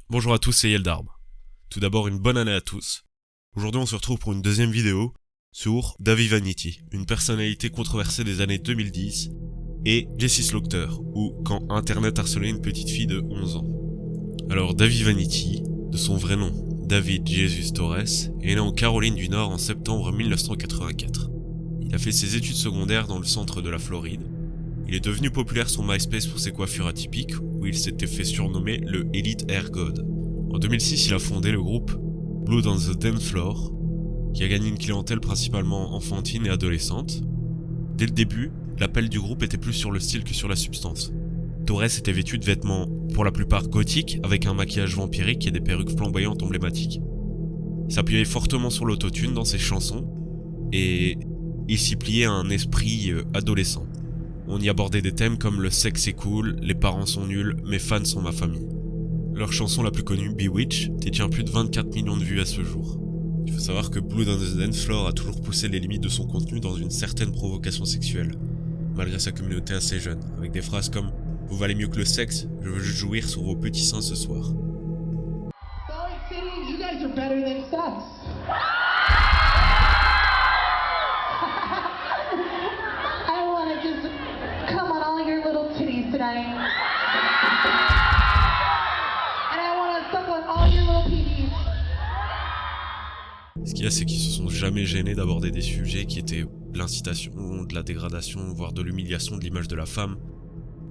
Bonjour à tous, c'est Yeldarb. Tout d'abord, une bonne année à tous. Aujourd'hui, on se retrouve pour une deuxième vidéo sur Dahvie Vanity, une personnalité controversée des années 2010, et Jessie Slaughter, ou quand Internet harcelait une petite fille de 11 ans. Alors, Dahvie Vanity, de son vrai nom, David Jesus Torres, est né en Caroline du Nord en septembre 1984. Il a fait ses études secondaires dans le centre de la Floride. Il est devenu populaire sur MySpace pour ses coiffures atypiques, où il s'était fait surnommer le Elite Hair God. En 2006, il a fondé le groupe Blood on the Dance Floor, qui a gagné une clientèle principalement enfantine et adolescente. Dès le début, l'appel du groupe était plus sur le style que sur la substance. Torres était vêtu de vêtements pour la plupart gothiques, avec un maquillage vampirique et des perruques flamboyantes emblématiques. Il s'appuyait fortement sur l'autotune dans ses chansons, et il s'y pliait à un esprit adolescent. On y abordait des thèmes comme le sexe est cool, les parents sont nuls, mes fans sont ma famille. Leur chanson la plus connue, Bewitch, détient plus de 24 millions de vues à ce jour. Il faut savoir que Blood on the Dance Floor a toujours poussé les limites de son contenu dans une certaine provocation sexuelle, malgré sa communauté assez jeune, avec des phrases comme « Vous valez mieux que le sexe, je veux juste jouir sur vos petits seins ce soir ». Ce qu'il y a, c'est qu'ils se sont jamais gênés d'aborder des sujets qui étaient de l'incitation, de la dégradation, voire de l'humiliation de l'image de la femme,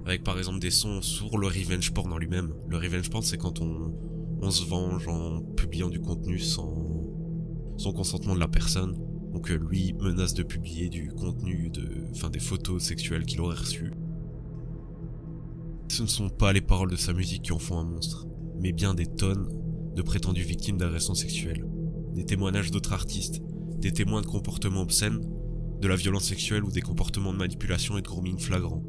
avec par exemple des sons sur le revenge porn en lui-même. Le revenge porn, c'est quand on se venge en publiant du contenu sans consentement de la personne. Donc lui menace de publier du contenu, des photos sexuelles qu'il aurait reçues. Ce ne sont pas les paroles de sa musique qui en font un monstre, mais bien des tonnes de prétendues victimes d'agressions sexuelles. Des témoignages d'autres artistes, des témoins de comportements obscènes, de la violence sexuelle ou des comportements de manipulation et de grooming flagrants.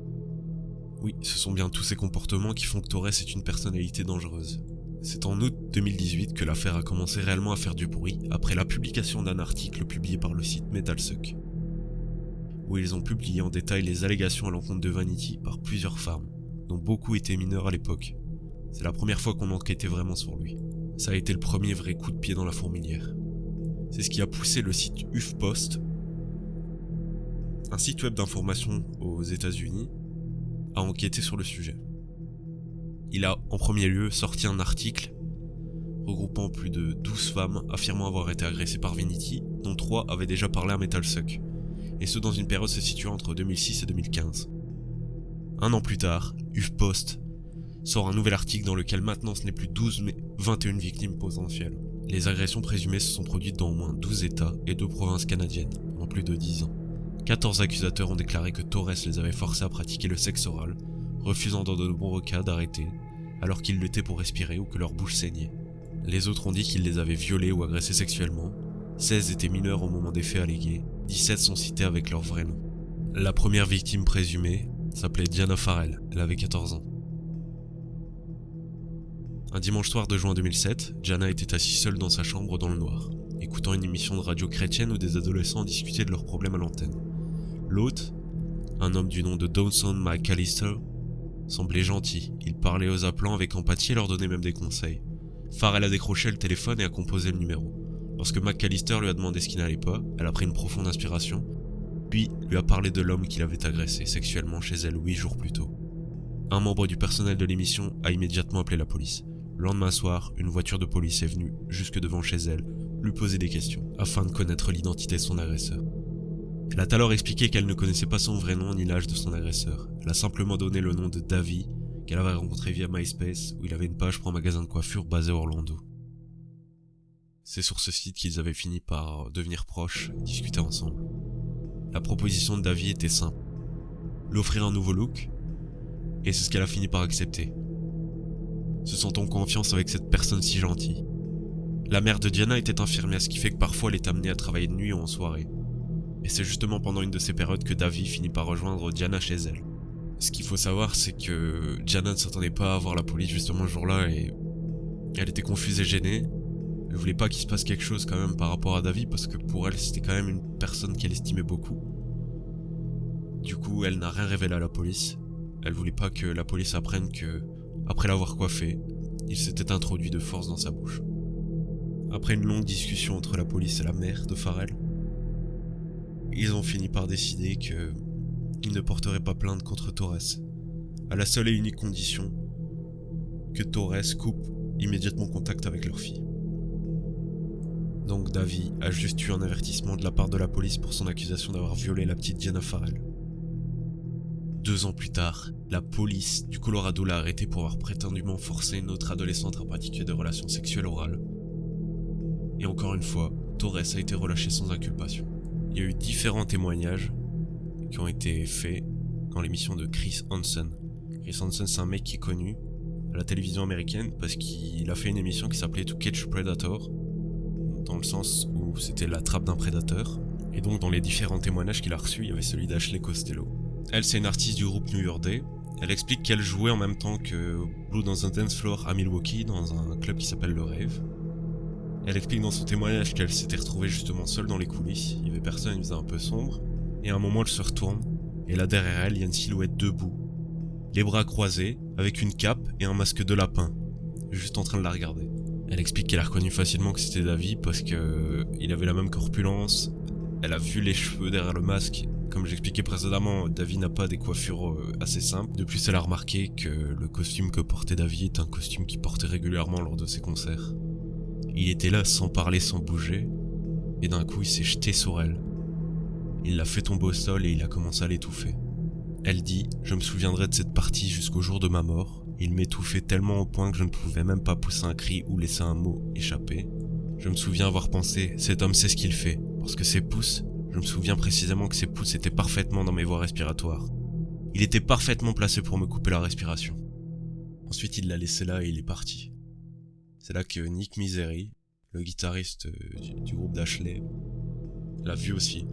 Oui, ce sont bien tous ces comportements qui font que Torres est une personnalité dangereuse. C'est en août 2018 que l'affaire a commencé réellement à faire du bruit, après la publication d'un article publié par le site MetalSuck, où ils ont publié en détail les allégations à l'encontre de Vanity par plusieurs femmes, dont beaucoup étaient mineurs à l'époque. C'est la première fois qu'on enquêtait vraiment sur lui. Ça a été le premier vrai coup de pied dans la fourmilière. C'est ce qui a poussé le site HuffPost, un site web d'information aux États-Unis, à enquêter sur le sujet. Il a en premier lieu sorti un article regroupant plus de 12 femmes affirmant avoir été agressées par Vanity, dont 3 avaient déjà parlé à MetalSuck, et ce dans une période se situant entre 2006 et 2015. Un an plus tard, HuffPost sort un nouvel article dans lequel maintenant ce n'est plus 12 mais 21 victimes potentielles. Les agressions présumées se sont produites dans au moins 12 États et 2 provinces canadiennes, pendant plus de 10 ans. 14 accusateurs ont déclaré que Torres les avait forcés à pratiquer le sexe oral, refusant dans de nombreux cas d'arrêter, alors qu'ils luttaient pour respirer ou que leur bouche saignait. Les autres ont dit qu'ils les avaient violés ou agressés sexuellement. 16 étaient mineurs au moment des faits allégués, 17 sont cités avec leur vrai nom. La première victime présumée s'appelait Diana Farrell, elle avait 14 ans. Un dimanche soir de juin 2007, Jana était assise seule dans sa chambre dans le noir, écoutant une émission de radio chrétienne où des adolescents discutaient de leurs problèmes à l'antenne. L'hôte, un homme du nom de Dawson McAllister, semblait gentil. Il parlait aux appelants avec empathie et leur donnait même des conseils. Farrell a décroché le téléphone et a composé le numéro. Lorsque McAllister lui a demandé ce qui n'allait pas, elle a pris une profonde inspiration, puis lui a parlé de l'homme qui l'avait agressé sexuellement chez elle 8 jours plus tôt. Un membre du personnel de l'émission a immédiatement appelé la police. Le lendemain soir, une voiture de police est venue jusque devant chez elle, lui poser des questions, afin de connaître l'identité de son agresseur. Elle a alors expliqué qu'elle ne connaissait pas son vrai nom ni l'âge de son agresseur. Elle a simplement donné le nom de Dahvie, qu'elle avait rencontré via MySpace, où il avait une page pour un magasin de coiffure basé à Orlando. C'est sur ce site qu'ils avaient fini par devenir proches et discuter ensemble. La proposition de Dahvie était simple. Lui offrir un nouveau look, et c'est ce qu'elle a fini par accepter. Se sentant en confiance avec cette personne si gentille. La mère de Diana était infirmière, ce qui fait que parfois elle est amenée à travailler de nuit ou en soirée. Et c'est justement pendant une de ces périodes que Dahvie finit par rejoindre Diana chez elle. Ce qu'il faut savoir, c'est que Diana ne s'attendait pas à voir la police justement ce jour-là et elle était confuse et gênée. Elle voulait pas qu'il se passe quelque chose quand même par rapport à Dahvie parce que pour elle c'était quand même une personne qu'elle estimait beaucoup. Du coup, elle n'a rien révélé à la police. Elle voulait pas que la police apprenne que, après l'avoir coiffée, il s'était introduit de force dans sa bouche. Après une longue discussion entre la police et la mère de Farrell, ils ont fini par décider qu'ils ne porteraient pas plainte contre Torres, à la seule et unique condition que Torres coupe immédiatement contact avec leur fille. Donc Davy a juste eu un avertissement de la part de la police pour son accusation d'avoir violé la petite Gianna Farrell. 2 ans plus tard, la police du Colorado l'a arrêté pour avoir prétendument forcé une autre adolescente à pratiquer des relations sexuelles orales. Et encore une fois, Torres a été relâché sans inculpation. Il y a eu différents témoignages qui ont été faits dans l'émission de Chris Hansen. Chris Hansen, c'est un mec qui est connu à la télévision américaine parce qu'il a fait une émission qui s'appelait To Catch a Predator, dans le sens où c'était la trappe d'un prédateur. Et donc dans les différents témoignages qu'il a reçus, il y avait celui d'Ashley Costello. Elle, c'est une artiste du groupe New York Day. Elle explique qu'elle jouait en même temps que Blue dans un dance floor à Milwaukee, dans un club qui s'appelle le Rave. Elle explique dans son témoignage qu'elle s'était retrouvée justement seule dans les coulisses, il y avait personne, il faisait un peu sombre, et à un moment elle se retourne, et là derrière elle, il y a une silhouette debout, les bras croisés, avec une cape et un masque de lapin, juste en train de la regarder. Elle explique qu'elle a reconnu facilement que c'était Davy parce que il avait la même corpulence, elle a vu les cheveux derrière le masque. Comme j'expliquais précédemment, Davy n'a pas des coiffures assez simples. De plus, elle a remarqué que le costume que portait Davy est un costume qu'il portait régulièrement lors de ses concerts. Il était là sans parler, sans bouger, et d'un coup il s'est jeté sur elle. Il l'a fait tomber au sol et il a commencé à l'étouffer. Elle dit « Je me souviendrai de cette partie jusqu'au jour de ma mort. Il m'étouffait tellement au point que je ne pouvais même pas pousser un cri ou laisser un mot échapper. Je me souviens avoir pensé « Cet homme sait ce qu'il fait, parce que ses pouces, je me souviens précisément que ses pouces étaient parfaitement dans mes voies respiratoires. Il était parfaitement placé pour me couper la respiration. » Ensuite il l'a laissé là et il est parti. C'est là que Nick Misery, le guitariste du groupe d'Ashley, l'a vu aussi.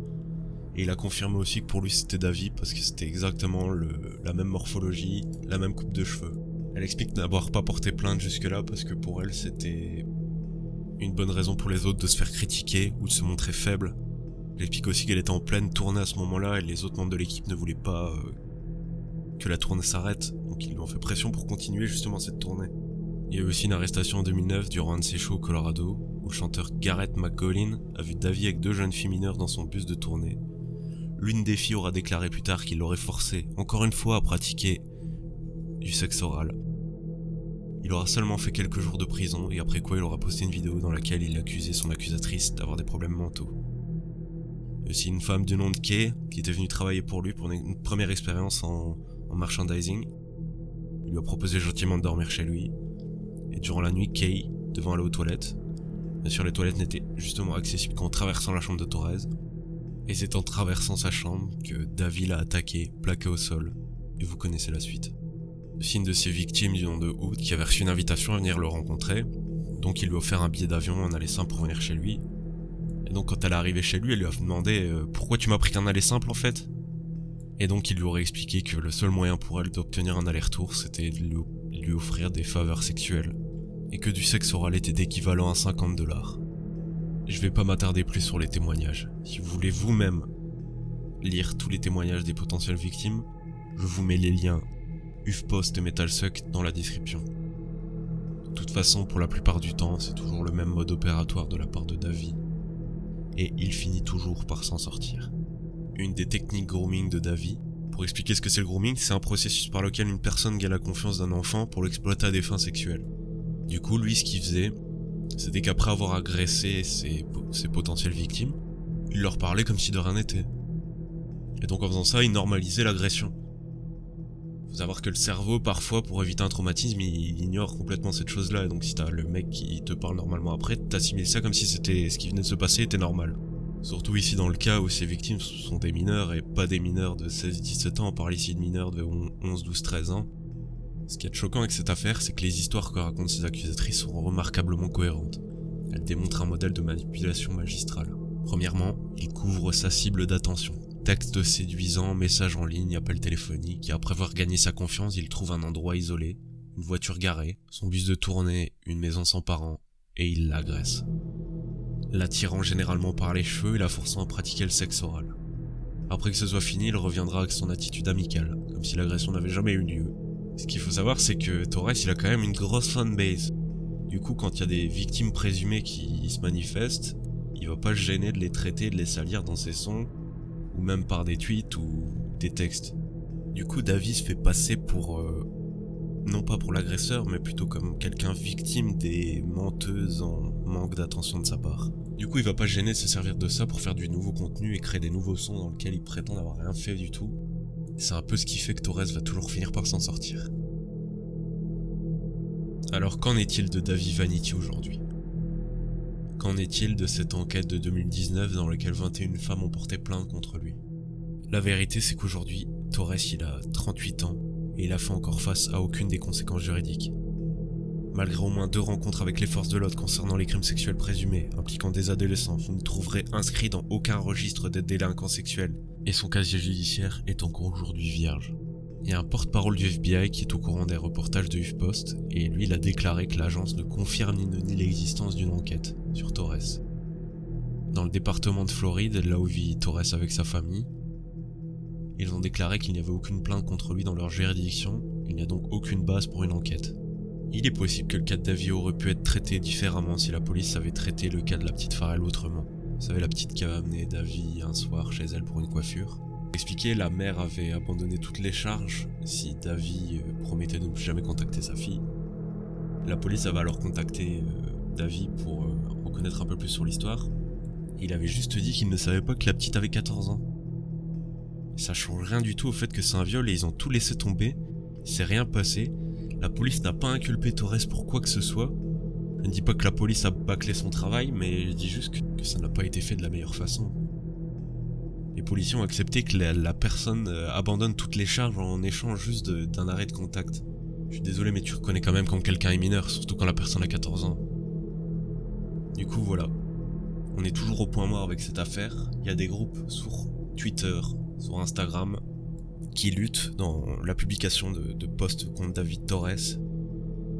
Et il a confirmé aussi que pour lui c'était Davy parce que c'était exactement la même morphologie, la même coupe de cheveux. Elle explique n'avoir pas porté plainte jusque-là parce que pour elle c'était une bonne raison pour les autres de se faire critiquer ou de se montrer faible. Elle explique aussi qu'elle était en pleine tournée à ce moment-là et les autres membres de l'équipe ne voulaient pas que la tournée s'arrête, donc ils lui ont fait pression pour continuer justement cette tournée. Il y a eu aussi une arrestation en 2009 durant un de ses shows au Colorado, où le chanteur Garrett McGowan a vu Davy avec 2 jeunes filles mineures dans son bus de tournée. L'une des filles aura déclaré plus tard qu'il l'aurait forcé, encore une fois, à pratiquer du sexe oral. Il aura seulement fait quelques jours de prison, et après quoi il aura posté une vidéo dans laquelle il accusait son accusatrice d'avoir des problèmes mentaux. Il y a aussi une femme du nom de Kay, qui était venue travailler pour lui pour une première expérience en merchandising. Il lui a proposé gentiment de dormir chez lui. Et durant la nuit, Kay devant aller aux toilettes. Bien sûr, les toilettes n'étaient justement accessibles qu'en traversant la chambre de Torres. Et c'est en traversant sa chambre que Davy l'a attaqué, plaqué au sol. Et vous connaissez la suite. Aussi une de ses victimes du nom de Hood qui avait reçu une invitation à venir le rencontrer. Donc il lui a offert un billet d'avion en aller simple pour venir chez lui. Et donc quand elle est arrivée chez lui, elle lui a demandé pourquoi tu m'as pris qu'un aller simple en fait. Et donc il lui aurait expliqué que le seul moyen pour elle d'obtenir un aller-retour, c'était de lui offrir des faveurs sexuelles. Et que du sexe oral était équivalent à $50. Je vais pas m'attarder plus sur les témoignages. Si vous voulez vous-même lire tous les témoignages des potentielles victimes, je vous mets les liens UFPost et MetalSuck dans la description. De toute façon, pour la plupart du temps, c'est toujours le même mode opératoire de la part de Davy. Et il finit toujours par s'en sortir. Une des techniques grooming de Davy, pour expliquer ce que c'est le grooming, c'est un processus par lequel une personne gagne la confiance d'un enfant pour l'exploiter à des fins sexuelles. Du coup, lui, ce qu'il faisait, c'était qu'après avoir agressé ses potentielles victimes, il leur parlait comme si de rien n'était. Et donc en faisant ça, il normalisait l'agression. Faut savoir que le cerveau, parfois, pour éviter un traumatisme, il ignore complètement cette chose-là. Et donc si t'as le mec qui te parle normalement après, t'assimiles ça comme si c'était ce qui venait de se passer était normal. Surtout ici dans le cas où ces victimes sont des mineurs et pas des mineurs de 16-17 ans, on parle ici de mineurs de 11, 12, 13 ans. Ce qui est choquant avec cette affaire, c'est que les histoires que racontent ces accusatrices sont remarquablement cohérentes. Elles démontrent un modèle de manipulation magistrale. Premièrement, il couvre sa cible d'attention. Textes séduisants, messages en ligne, appels téléphoniques, et après avoir gagné sa confiance, il trouve un endroit isolé, une voiture garée, son bus de tournée, une maison sans parents, et il l'agresse. L'attirant généralement par les cheveux et la forçant à pratiquer le sexe oral. Après que ce soit fini, il reviendra avec son attitude amicale, comme si l'agression n'avait jamais eu lieu, Ce qu'il faut savoir, c'est que Torres, il a quand même une grosse fanbase. Du coup, quand il y a des victimes présumées qui se manifestent, il va pas se gêner de les traiter, de les salir dans ses sons, ou même par des tweets ou des textes. Du coup, Davy se fait passer pour... non pas pour l'agresseur, mais plutôt comme quelqu'un victime des menteuses en manque d'attention de sa part. Du coup, il va pas se gêner de se servir de ça pour faire du nouveau contenu et créer des nouveaux sons dans lesquels il prétend n'avoir rien fait du tout. C'est un peu ce qui fait que Torres va toujours finir par s'en sortir. Alors qu'en est-il de Davy Vanity aujourd'hui ? Qu'en est-il de cette enquête de 2019 dans laquelle 21 femmes ont porté plainte contre lui ? La vérité, c'est qu'aujourd'hui, Torres il a 38 ans et il a fait encore face à aucune des conséquences juridiques. Malgré au moins 2 rencontres avec les forces de l'ordre concernant les crimes sexuels présumés impliquant des adolescents, vous ne trouverez inscrit dans aucun registre de délinquants sexuels et son casier judiciaire est encore aujourd'hui vierge. Il y a un porte-parole du FBI qui est au courant des reportages de HuffPost et lui il a déclaré que l'agence ne confirme ni ne nie l'existence d'une enquête sur Torres. Dans le département de Floride, là où vit Torres avec sa famille, ils ont déclaré qu'il n'y avait aucune plainte contre lui dans leur juridiction, il n'y a donc aucune base pour une enquête. Il est possible que le cas de Davy aurait pu être traité différemment si la police avait traité le cas de la petite Farrell autrement. Vous savez, la petite qui avait amené Davy un soir chez elle pour une coiffure. Expliqué, la mère avait abandonné toutes les charges si Davy promettait de ne plus jamais contacter sa fille. La police avait alors contacté Davy pour en connaître un peu plus sur l'histoire. Il avait juste dit qu'il ne savait pas que la petite avait 14 ans. Ça change rien du tout au fait que c'est un viol et ils ont tout laissé tomber. Il s'est rien passé. La police n'a pas inculpé Torres pour quoi que ce soit. Je ne dis pas que la police a bâclé son travail, mais je dis juste que ça n'a pas été fait de la meilleure façon. Les policiers ont accepté que la personne abandonne toutes les charges en échange juste d'un arrêt de contact. Je suis désolé, mais tu reconnais quand même quand quelqu'un est mineur, surtout quand la personne a 14 ans. Du coup, voilà. On est toujours au point mort avec cette affaire. Il y a des groupes sur Twitter, sur Instagram, qui luttent dans la publication de posts contre David Torres.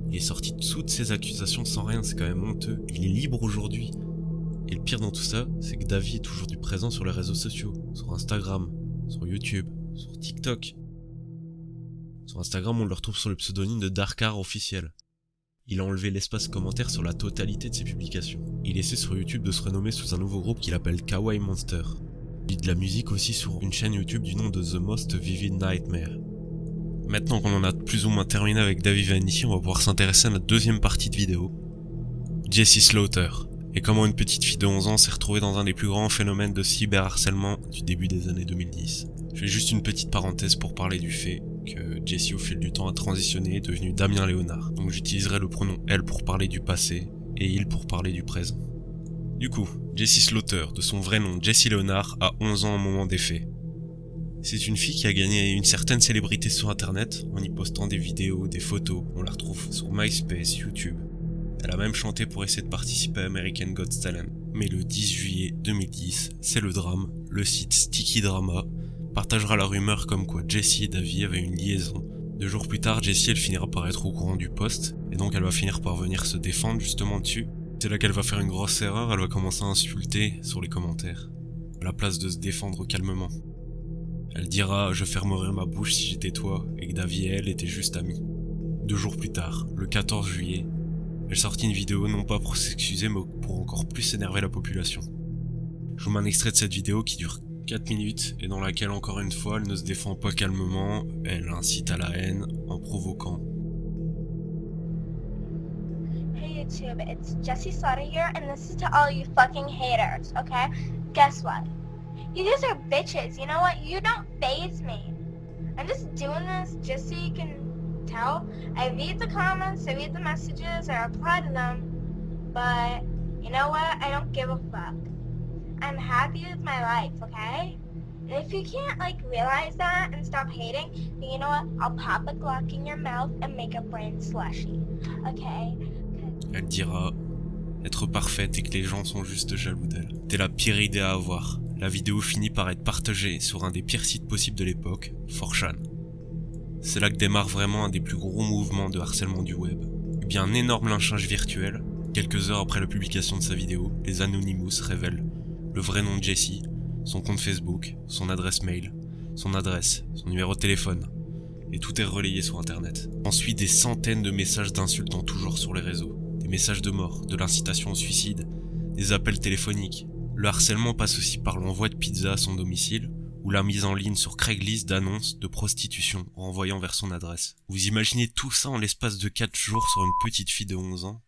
Il est sorti de toutes ces accusations sans rien, c'est quand même honteux. Il est libre aujourd'hui. Et le pire dans tout ça, c'est que Davy est aujourd'hui présent sur les réseaux sociaux, sur Instagram, sur YouTube, sur TikTok. Sur Instagram, on le retrouve sur le pseudonyme de Darkar officiel. Il a enlevé l'espace commentaire sur la totalité de ses publications. Il essaie sur YouTube de se renommer sous un nouveau groupe qu'il appelle Kawaii Monster. Il dit de la musique aussi sur une chaîne YouTube du nom de The Most Vivid Nightmare. Maintenant qu'on en a plus ou moins terminé avec Davy Vanity, on va pouvoir s'intéresser à notre deuxième partie de vidéo. Jessie Slaughter. Et comment une petite fille de 11 ans s'est retrouvée dans un des plus grands phénomènes de cyberharcèlement du début des années 2010. Je fais juste une petite parenthèse pour parler du fait que Jessie au fil du temps a transitionné et est devenu Damien Léonard. Donc j'utiliserai le pronom elle pour parler du passé et il pour parler du présent. Du coup, Jessie Slaughter, de son vrai nom Jessie Léonard, a 11 ans au moment des faits. C'est une fille qui a gagné une certaine célébrité sur internet en y postant des vidéos, des photos, on la retrouve sur MySpace, YouTube. Elle a même chanté pour essayer de participer à American Got Talent. Mais le 10 juillet 2010, c'est le drame. Le site Sticky Drama partagera la rumeur comme quoi Jessie et Davy avaient une liaison. 2 jours plus tard, Jessie elle finira par être au courant du post, et donc elle va finir par venir se défendre justement dessus. C'est là qu'elle va faire une grosse erreur, elle va commencer à insulter sur les commentaires, à la place de se défendre calmement. Elle dira « je fermerai ma bouche si j'étais toi » et que Davy et elle étaient juste amis. 2 jours plus tard, le 14 juillet, elle sortit une vidéo non pas pour s'excuser mais pour encore plus énerver la population. Je vous mets un extrait de cette vidéo qui dure 4 minutes et dans laquelle encore une fois elle ne se défend pas calmement, elle incite à la haine en provoquant. Hey YouTube, it's Jessie Slaughter here and this is to all you fucking haters, okay? Guess what? You guys are bitches, you know what? You don't faze me. I'm just doing this just so you can tell. I read the comments, I read the messages, I reply to them, but you know what? I don't give a fuck. I'm happy with my life, okay? And if you can't realize that and stop hating, then you know what? I'll pop a Glock in your mouth and make a brain slushy, okay? Elle dira être parfaite et que les gens sont juste jaloux d'elle. C'était la pire idée à avoir. La vidéo finit par être partagée sur un des pires sites possibles de l'époque, 4chan. C'est là que démarre vraiment un des plus gros mouvements de harcèlement du web. Et bien un énorme lynchage virtuel. Quelques heures après la publication de sa vidéo, les Anonymous révèlent le vrai nom de Jessie, son compte Facebook, son adresse mail, son adresse, son numéro de téléphone, et tout est relayé sur internet. Ensuite, des centaines de messages d'insultes en tout genre sur les réseaux. Des messages de mort, de l'incitation au suicide, des appels téléphoniques. Le harcèlement passe aussi par l'envoi de pizza à son domicile, ou la mise en ligne sur Craigslist d'annonces de prostitution renvoyant vers son adresse. Vous imaginez tout ça en l'espace de 4 jours sur une petite fille de 11 ans?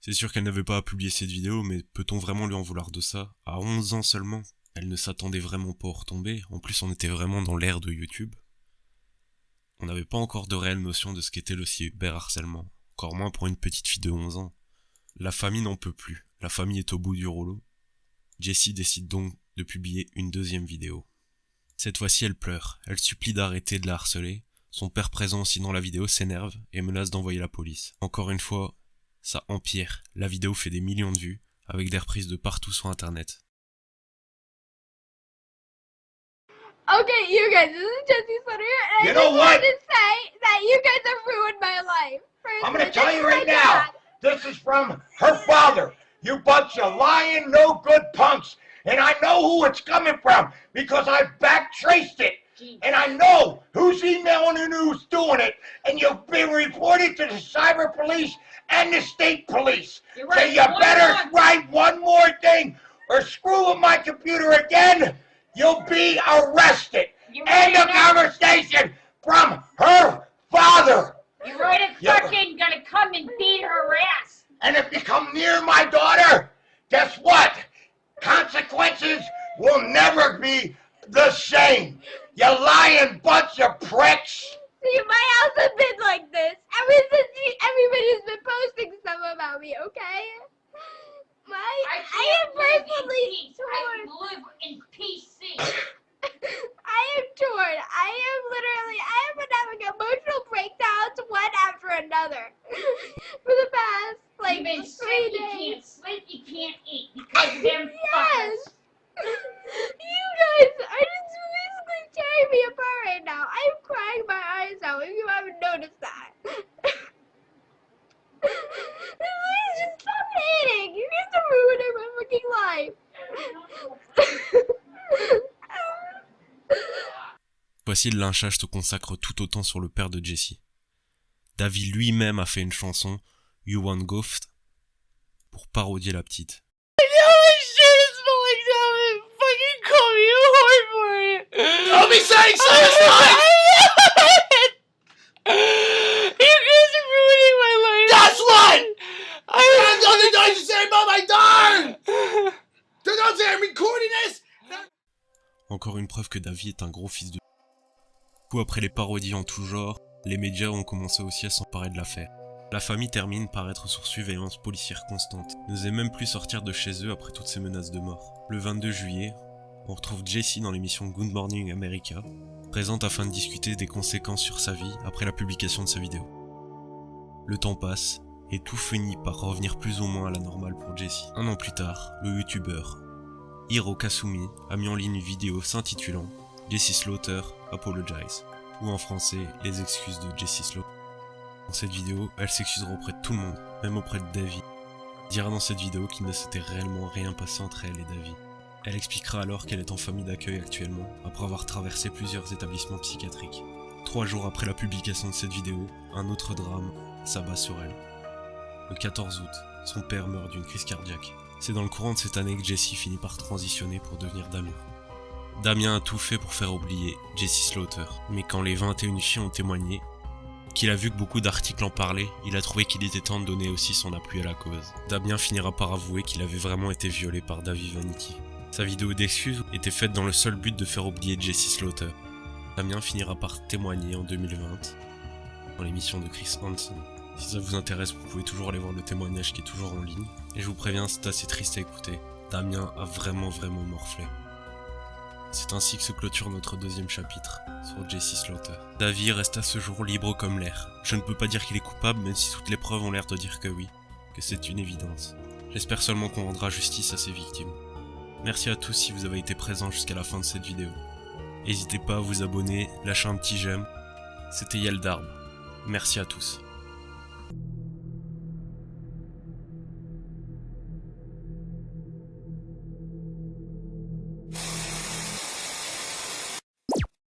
C'est sûr qu'elle n'avait pas à publier cette vidéo, mais peut-on vraiment lui en vouloir de ça? À 11 ans seulement? Elle ne s'attendait vraiment pas à retomber, en plus on était vraiment dans l'ère de YouTube. On n'avait pas encore de réelle notion de ce qu'était le cyberharcèlement, encore moins pour une petite fille de 11 ans. La famille n'en peut plus, la famille est au bout du rouleau. Jessie décide donc de publier une deuxième vidéo. Cette fois-ci elle pleure, elle supplie d'arrêter de la harceler, son père présent aussi dans la vidéo s'énerve et menace d'envoyer la police. Encore une fois, ça empire, la vidéo fait des millions de vues, avec des reprises de partout sur internet. Okay, you guys, this is Jessie Slater, and You I know just what? wanted to say that you guys have ruined my life. I'm gonna tell you right now, this is from her father. You bunch of lying, no good punks. And I know who it's coming from because I backtraced it. And I know who's emailing and who's doing it. And you've been reported to the cyber police and the state police. You're So right. you better write one more thing or screw with my computer again. You'll be arrested. You're End of conversation from her father. You're right, it's Yeah. fucking gonna come and beat her ass. And if you come near my daughter, guess what? Consequences will never be the same. You lying bunch of pricks. See, my house has been like this ever since everybody's been posting stuff about me, okay? I am personally I torn. live in PC. I am torn. I have been having emotional breakdowns one after another for the past, like, You've been 3 sick, you days. can't sleep, you can't eat because of them Yes! fuckers. You guys are just basically tearing me apart right now. I'm crying my eyes out if you haven't noticed that. Please just stop hating. You guys are ruining my fucking life. Voici le lynchage se consacre tout autant sur le père de Jessie. David lui-même a fait une chanson, You Want Ghost, pour parodier la petite. Don't be saying suicide! That's what! I'm going to say about my daughter! Don't say I'm recording this! Encore une preuve que David est un gros fils de... Coup après les parodies en tout genre, les médias ont commencé aussi à s'emparer de l'affaire. La famille termine par être sous surveillance policière constante. Ils n'osaient même plus sortir de chez eux après toutes ces menaces de mort. Le 22 juillet, on retrouve Jessie dans l'émission Good Morning America, présente afin de discuter des conséquences sur sa vie après la publication de sa vidéo. Le temps passe, et tout finit par revenir plus ou moins à la normale pour Jessie. Un an plus tard, le youtubeur Hiro Kasumi a mis en ligne une vidéo s'intitulant Jessie Slaughter Apologize, ou en français, les excuses de Jessie Slaughter. Dans cette vidéo, elle s'excusera auprès de tout le monde, même auprès de David. Elle dira dans cette vidéo qu'il ne s'était réellement rien passé entre elle et David. Elle expliquera alors qu'elle est en famille d'accueil actuellement, après avoir traversé plusieurs établissements psychiatriques. 3 jours après la publication de cette vidéo, un autre drame s'abat sur elle. Le 14 août, son père meurt d'une crise cardiaque. C'est dans le courant de cette année que Jessie finit par transitionner pour devenir Damien. Damien a tout fait pour faire oublier Jessie Slaughter, mais quand les 21 filles ont témoigné, qu'il a vu que beaucoup d'articles en parlaient, il a trouvé qu'il était temps de donner aussi son appui à la cause. Damien finira par avouer qu'il avait vraiment été violé par David Vanity. Sa vidéo d'excuses était faite dans le seul but de faire oublier Jessie Slaughter. Damien finira par témoigner en 2020 dans l'émission de Chris Hansen. Si ça vous intéresse, vous pouvez toujours aller voir le témoignage qui est toujours en ligne. Et je vous préviens, c'est assez triste à écouter. Damien a vraiment morflé. C'est ainsi que se clôture notre deuxième chapitre sur Jessie Slaughter. David reste à ce jour libre comme l'air. Je ne peux pas dire qu'il est coupable, même si toutes les preuves ont l'air de dire que oui, que c'est une évidence. J'espère seulement qu'on rendra justice à ses victimes. Merci à tous si vous avez été présents jusqu'à la fin de cette vidéo. N'hésitez pas à vous abonner, lâcher un petit j'aime. C'était Yeldarb. Merci à tous.